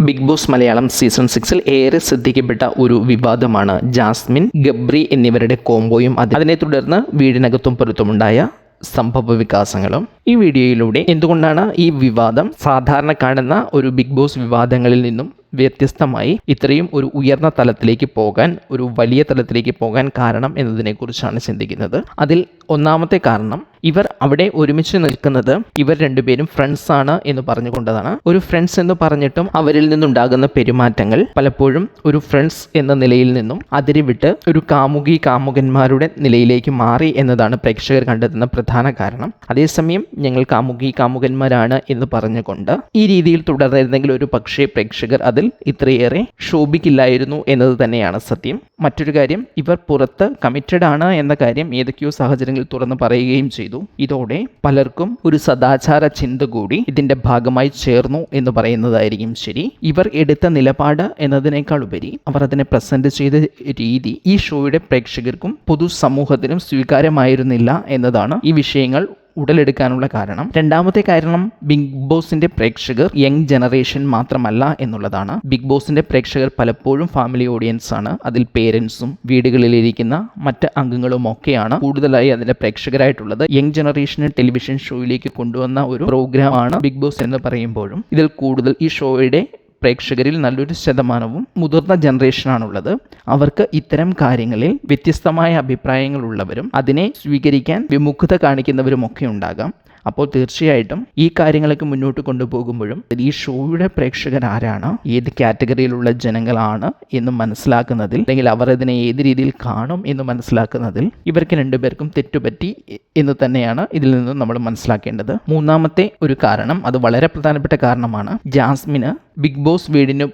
Big boss Malayalam season 6 ഏറെ ശ്രദ്ധിക്കപ്പെട്ട ഒരു വിവാദമാണ് Jasmine, Gabri എന്നിവരുടെ കോംബോയും അതിനെ തുടർന്ന് വീടിനകത്തും പുറത്തുമുണ്ടായ സംഭവ വികാസങ്ങളും. ഈ വീഡിയോയിലൂടെ എന്തുകൊണ്ടാണ് ഈ വിവാദം സാധാരണ കാണുന്ന ഒരു ബിഗ് ബോസ് വിവാദങ്ങളിൽ നിന്നും വ്യത്യസ്തമായി ഇത്രയും ഒരു ഉയർന്ന തലത്തിലേക്ക് പോകാൻ, ഒരു വലിയ തലത്തിലേക്ക് പോകാൻ കാരണം എന്നതിനെക്കുറിച്ചാണ് ചിന്തിക്കുന്നത്. അതിൽ ഒന്നാമത്തെ കാരണം, ഇവർ അവിടെ ഒരുമിച്ച് നിൽക്കുന്നത് ഇവർ രണ്ടുപേരും ഫ്രണ്ട്സ് ആണ് എന്ന് പറഞ്ഞുകൊണ്ടതാണ്. ഒരു ഫ്രണ്ട്സ് എന്ന് പറഞ്ഞിട്ടും അവരിൽ നിന്നുണ്ടാകുന്ന പെരുമാറ്റങ്ങൾ പലപ്പോഴും ഒരു ഫ്രണ്ട്സ് എന്ന നിലയിൽ നിന്നും അതിരിവിട്ട് ഒരു കാമുകന്മാരുടെ നിലയിലേക്ക് മാറി എന്നതാണ് പ്രേക്ഷകർ കണ്ടെത്തുന്ന പ്രധാന കാരണം. അതേസമയം ഞങ്ങൾ കാമുകന്മാരാണ് എന്ന് പറഞ്ഞുകൊണ്ട് ഈ രീതിയിൽ തുടർന്നിരുന്നെങ്കിൽ ഒരു പക്ഷേ പ്രേക്ഷകർ അതിൽ ഇത്രയേറെ ശോഭിക്കില്ലായിരുന്നു എന്നത് തന്നെയാണ് സത്യം. മറ്റൊരു കാര്യം, ഇവർ പുറത്ത് കമ്മിറ്റഡ് ആണ് എന്ന കാര്യം ഏതൊക്കെയോ സാഹചര്യങ്ങളിൽ തുറന്നു പറയുകയും ചെയ്തു. ഇതോടെ പലർക്കും ഒരു സദാചാര ചിന്ത കൂടി ഇതിന്റെ ഭാഗമായി ചേർന്നു എന്ന് പറയുന്നതായിരിക്കും ശരി. ഇവർ എടുത്ത നിലപാട് എന്നതിനേക്കാൾ ഉപരി അവർ അതിനെ പ്രസന്റ് ചെയ്ത രീതി ഈ ഷോയുടെ പ്രേക്ഷകർക്കും പൊതുസമൂഹത്തിനും സ്വീകാര്യമായിരുന്നില്ല എന്നതാണ് ഈ വിഷയങ്ങൾ ഉടലെടുക്കാനുള്ള കാരണം. രണ്ടാമത്തെ കാരണം, ബിഗ് ബോസിന്റെ പ്രേക്ഷകർ യങ് ജനറേഷൻ മാത്രമല്ല എന്നുള്ളതാണ്. ബിഗ് ബോസിന്റെ പ്രേക്ഷകർ പലപ്പോഴും ഫാമിലി ഓഡിയൻസ് ആണ്. അതിൽ പേരൻസും വീടുകളിലിരിക്കുന്ന മറ്റ് അംഗങ്ങളും ഒക്കെയാണ് കൂടുതലായി അതിന്റെ പ്രേക്ഷകരായിട്ടുള്ളത്. യങ് ജനറേഷനെ ടെലിവിഷൻ ഷോയിലേക്ക് കൊണ്ടുവന്ന ഒരു പ്രോഗ്രാമാണ് ബിഗ് ബോസ് എന്ന് പറയുമ്പോഴും ഇതിൽ കൂടുതൽ ഈ ഷോയുടെ പ്രേക്ഷകരിൽ നല്ലൊരു ശതമാനവും മുതിർന്ന ജനറേഷനാണുള്ളത്. അവർക്ക് ഇത്തരം കാര്യങ്ങളിൽ വ്യത്യസ്തമായ അഭിപ്രായങ്ങളുള്ളവരും അതിനെ സ്വീകരിക്കാൻ വിമുഖത കാണിക്കുന്നവരും ഒക്കെ ഉണ്ടാകാം. അപ്പോൾ തീർച്ചയായിട്ടും ഈ കാര്യങ്ങളൊക്കെ മുന്നോട്ട് കൊണ്ടുപോകുമ്പോഴും ഈ ഷോയുടെ പ്രേക്ഷകർ ആരാണ്, ഏത് കാറ്റഗറിയിലുള്ള ജനങ്ങളാണ് എന്ന് മനസ്സിലാക്കുന്നതിൽ, അല്ലെങ്കിൽ അവർ ഇതിനെ ഏത് രീതിയിൽ കാണും എന്ന് മനസ്സിലാക്കുന്നതിൽ ഇവർക്ക് രണ്ടുപേർക്കും തെറ്റുപറ്റി എന്ന് തന്നെയാണ് ഇതിൽ നിന്ന് നമ്മൾ മനസ്സിലാക്കേണ്ടത്. മൂന്നാമത്തെ ഒരു കാരണം, അത് വളരെ പ്രധാനപ്പെട്ട കാരണമാണ്, ജാസ്മിന് ബിഗ് ബോസ് വീടിന്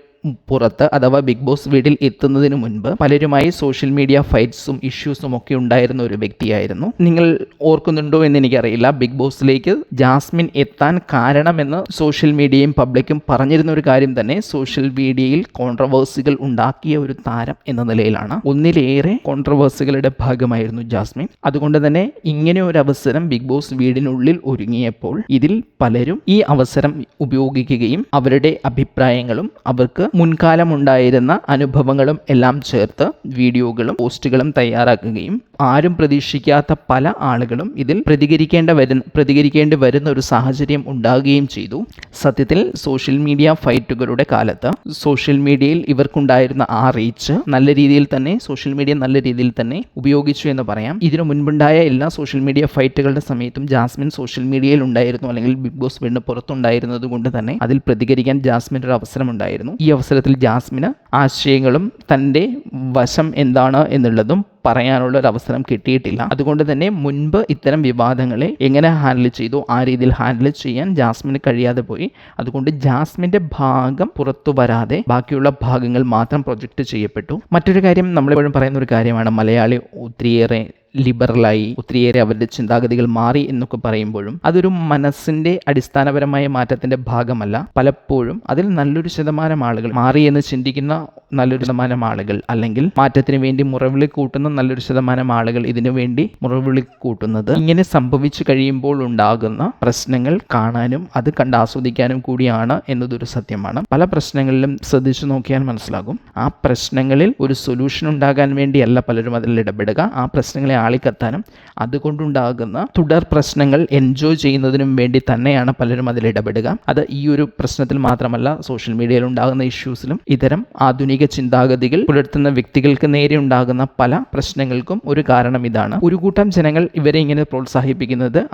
പുറത്ത് അഥവാ ബിഗ് ബോസ് വീട്ടിൽ എത്തുന്നതിന് മുൻപ് പലരുമായി സോഷ്യൽ മീഡിയ ഫൈറ്റ്സും ഇഷ്യൂസും ഒക്കെ ഉണ്ടായിരുന്ന ഒരു വ്യക്തിയായിരുന്നു. നിങ്ങൾ ഓർക്കുന്നുണ്ടോ എന്ന് എനിക്കറിയില്ല. ബിഗ് ബോസിലേക്ക് ജാസ്മിൻ എത്താൻ കാരണമെന്ന് സോഷ്യൽ മീഡിയയും പബ്ലിക്കും പറഞ്ഞിരുന്ന ഒരു കാര്യം തന്നെ സോഷ്യൽ മീഡിയയിൽ കോൺട്രവേഴ്സികൾ ഉണ്ടാക്കിയ ഒരു താരം എന്ന നിലയിലാണ്. ഒന്നിലേറെ കോൺട്രവേഴ്സികളുടെ ഭാഗമായിരുന്നു ജാസ്മിൻ. അതുകൊണ്ട് തന്നെ ഇങ്ങനെ ഒരു അവസരം ബിഗ് ബോസ് വീടിനുള്ളിൽ ഒരുങ്ങിയപ്പോൾ ഇതിൽ പലരും ഈ അവസരം ഉപയോഗിക്കുകയും അവരുടെ അഭിപ്രായങ്ങളും അവർക്ക് മുൻകാലമുണ്ടായിരുന്ന അനുഭവങ്ങളും എല്ലാം ചേർത്ത് വീഡിയോകളും പോസ്റ്റുകളും തയ്യാറാക്കുകയും ആരും പ്രതീക്ഷിക്കാത്ത പല ആളുകളും ഇതിൽ പ്രതികരിക്കേണ്ടി വരുന്ന ഒരു സാഹചര്യം ഉണ്ടാകുകയും ചെയ്തു. സത്യത്തിൽ സോഷ്യൽ മീഡിയ ഫൈറ്റുകളുടെ കാലത്ത് സോഷ്യൽ മീഡിയയിൽ ഇവർക്കുണ്ടായിരുന്ന ആ റീച്ച് സോഷ്യൽ മീഡിയ നല്ല രീതിയിൽ തന്നെ ഉപയോഗിച്ചു എന്ന് പറയാം. ഇതിനു മുൻപുണ്ടായ എല്ലാ സോഷ്യൽ മീഡിയ ഫൈറ്റുകളുടെ സമയത്തും ജാസ്മിൻ സോഷ്യൽ മീഡിയയിൽ ഉണ്ടായിരുന്നു, അല്ലെങ്കിൽ ബിഗ് ബോസ് വീടിന് പുറത്തുണ്ടായിരുന്നത് കൊണ്ട് തന്നെ അതിൽ പ്രതികരിക്കാൻ ജാസ്മിന് ഒരു അവസരം ഉണ്ടായിരുന്നു. ഈ അവസരത്തിൽ ജാസ്മിന് ആശയങ്ങളും തൻ്റെ വശം എന്താണ് എന്നുള്ളതും പറയാനുള്ള ഒരു അവസരം കിട്ടിയിട്ടില്ല. അതുകൊണ്ട് തന്നെ മുൻപ് ഇത്തരം വിവാദങ്ങളെ എങ്ങനെ ഹാൻഡിൽ ചെയ്തു ആ രീതിയിൽ ഹാൻഡിൽ ചെയ്യാൻ ജാസ്മിന് കഴിയാതെ പോയി. അതുകൊണ്ട് ജാസ്മിൻ്റെ ഭാഗം പുറത്തു വരാതെ ബാക്കിയുള്ള ഭാഗങ്ങൾ മാത്രം പ്രൊജക്റ്റ് ചെയ്യപ്പെട്ടു. മറ്റൊരു കാര്യം, നമ്മളെപ്പോഴും പറയുന്ന ഒരു കാര്യമാണ്, മലയാളി ഒത്തിരിയേറെ ലിബറലായി, ഒത്തിരിയേറെ അവരുടെ ചിന്താഗതികൾ മാറി എന്നൊക്കെ പറയുമ്പോഴും അതൊരു മനസ്സിൻ്റെ അടിസ്ഥാനപരമായ മാറ്റത്തിൻ്റെ ഭാഗമല്ല. പലപ്പോഴും അതിൽ നല്ലൊരു ശതമാനം ആളുകൾ മാറി എന്ന് ചിന്തിക്കുന്ന നല്ലൊരു ശതമാനം ആളുകൾ, അല്ലെങ്കിൽ മാറ്റത്തിന് വേണ്ടി മുറവിളി കൂട്ടുന്ന നല്ലൊരു ശതമാനം ആളുകൾ ഇതിനു വേണ്ടി മുറവിളി കൂട്ടുന്നത് ഇങ്ങനെ സംഭവിച്ചു കഴിയുമ്പോൾ ഉണ്ടാകുന്ന പ്രശ്നങ്ങൾ കാണാനും അത് കണ്ട് ആസ്വദിക്കാനും കൂടിയാണ് എന്നതൊരു സത്യമാണ്. പല പ്രശ്നങ്ങളിലും ശ്രദ്ധിച്ചു നോക്കിയാൽ മനസ്സിലാകും, ആ പ്രശ്നങ്ങളിൽ ഒരു സൊല്യൂഷൻ ഉണ്ടാകാൻ വേണ്ടിയല്ല പലരും അതിൽ ഇടപെടുക, ആ പ്രശ്നങ്ങളെ ആളിക്കത്താനും അതുകൊണ്ടുണ്ടാകുന്ന തുടർ പ്രശ്നങ്ങൾ എൻജോയ് ചെയ്യുന്നതിനും വേണ്ടി തന്നെയാണ് പലരും അതിൽ ഇടപെടുക. അത് ഈ ഒരു പ്രശ്നത്തിൽ മാത്രമല്ല, സോഷ്യൽ മീഡിയയിൽ ഉണ്ടാകുന്ന ഇഷ്യൂസിലും ഇത്തരം ആധുനിക ചിന്താഗതികൾ പുലർത്തുന്ന വ്യക്തികൾക്ക് നേരെ ഉണ്ടാകുന്ന പല പ്രശ്നങ്ങൾക്കും ഒരു കാരണം ഇതാണ്. ഒരു കൂട്ടം ജനങ്ങൾ ഇവരെ ഇങ്ങനെ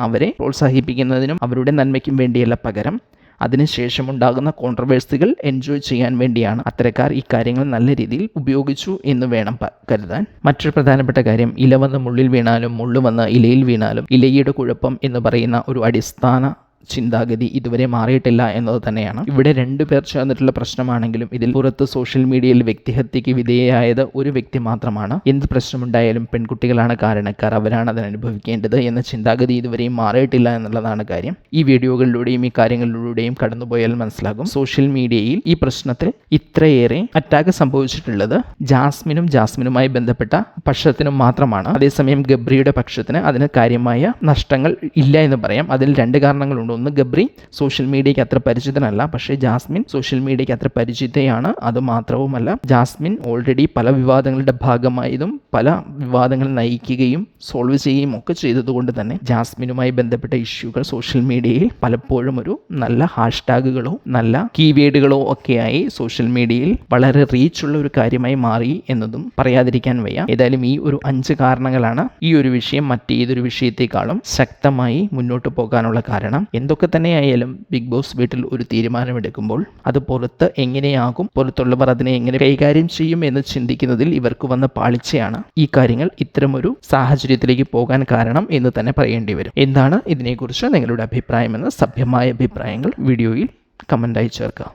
അവരെ പ്രോത്സാഹിപ്പിക്കുന്നതിനും അവരുടെ നന്മയ്ക്കും വേണ്ടിയല്ല, പകരം അതിനുശേഷം ഉണ്ടാകുന്ന കോൺട്രവേഴ്സികൾ എൻജോയ് ചെയ്യാൻ വേണ്ടിയാണ് അത്തരക്കാർ ഈ കാര്യങ്ങൾ നല്ല രീതിയിൽ ഉപയോഗിച്ചു എന്ന് വേണം കരുതാൻ. മറ്റൊരു പ്രധാനപ്പെട്ട കാര്യം, ഇല വന്ന് മുള്ളിൽ വീണാലും മുള്ളു വന്ന് ഇലയിൽ വീണാലും ഇലയുടെ കുഴപ്പം എന്ന് പറയുന്ന ഒരു അടിസ്ഥാന ചിന്താഗതി ഇതുവരെ മാറിയിട്ടില്ല എന്നത് തന്നെയാണ്. ഇവിടെ രണ്ടുപേർ ചേർന്നിട്ടുള്ള പ്രശ്നമാണെങ്കിലും ഇതിൽ പുറത്ത് സോഷ്യൽ മീഡിയയിൽ വ്യക്തിഹത്യക്ക് വിധേയമായത് ഒരു വ്യക്തി മാത്രമാണ്. എന്ത് പ്രശ്നമുണ്ടായാലും പെൺകുട്ടികളാണ് കാരണക്കാർ, അവരാണ് അതിനനുഭവിക്കേണ്ടത് എന്ന ചിന്താഗതി ഇതുവരെയും മാറിയിട്ടില്ല എന്നുള്ളതാണ് കാര്യം. ഈ വീഡിയോകളിലൂടെയും ഈ കാര്യങ്ങളിലൂടെയും കടന്നുപോയാൽ മനസ്സിലാകും, സോഷ്യൽ മീഡിയയിൽ ഈ പ്രശ്നത്തിൽ ഇത്രയേറെ അറ്റാക്ക് സംഭവിച്ചിട്ടുള്ളത് ജാസ്മിനുമായി ബന്ധപ്പെട്ട പക്ഷത്തിനും മാത്രമാണ്. അതേസമയം ഗബ്രിയുടെ പക്ഷത്തിന് അതിന് കാര്യമായ നഷ്ടങ്ങൾ ഇല്ല എന്ന് പറയാം. അതിൽ രണ്ട് കാരണങ്ങളുണ്ട്. ഒന്ന്, ഗബ്രി സോഷ്യൽ മീഡിയയ്ക്ക് അത്ര പരിചിതനല്ല, പക്ഷേ ജാസ്മിൻ സോഷ്യൽ മീഡിയയ്ക്ക് അത്ര പരിചിതയാണ്. അതുമാത്രവുമല്ല, ജാസ്മിൻ ഓൾറെഡി പല വിവാദങ്ങളുടെ ഭാഗമായതും പല വിവാദങ്ങൾ നയിക്കുകയും സോൾവ് ചെയ്യുകയും ഒക്കെ ചെയ്തതുകൊണ്ട് തന്നെ ജാസ്മിനുമായി ബന്ധപ്പെട്ട ഇഷ്യൂകൾ സോഷ്യൽ മീഡിയയിൽ പലപ്പോഴും ഒരു നല്ല ഹാഷ്ടാഗുകളോ നല്ല കീവേഡുകളോ ഒക്കെയായി സോഷ്യൽ മീഡിയയിൽ വളരെ റീച്ചുള്ള ഒരു കാര്യമായി മാറി എന്നതും പറയാതിരിക്കാൻ വയ്യ. ഏതായാലും ഈ ഒരു 5 കാരണങ്ങളാണ് ഈ ഒരു വിഷയം മറ്റേതൊരു വിഷയത്തെക്കാളും ശക്തമായി മുന്നോട്ട് പോകാനുള്ള കാരണം. എന്തൊക്കെ തന്നെയായാലും ബിഗ് ബോസ് വീട്ടിൽ ഒരു തീരുമാനമെടുക്കുമ്പോൾ അത് പുറത്ത് എങ്ങനെയാകും, പുറത്തുള്ളവർ അതിനെ എങ്ങനെ കൈകാര്യം ചെയ്യും എന്ന് ചിന്തിക്കുന്നതിൽ ഇവർക്ക് വന്ന പാളിച്ചയാണ് ഈ കാര്യങ്ങൾ ഇത്തരമൊരു സാഹചര്യത്തിലേക്ക് പോകാൻ കാരണം എന്ന് തന്നെ പറയേണ്ടി വരും. എന്താണ് ഇതിനെക്കുറിച്ച് നിങ്ങളുടെ അഭിപ്രായമെന്ന് സഭ്യമായ അഭിപ്രായങ്ങൾ വീഡിയോയിൽ കമൻ്റായി ചേർക്കുക.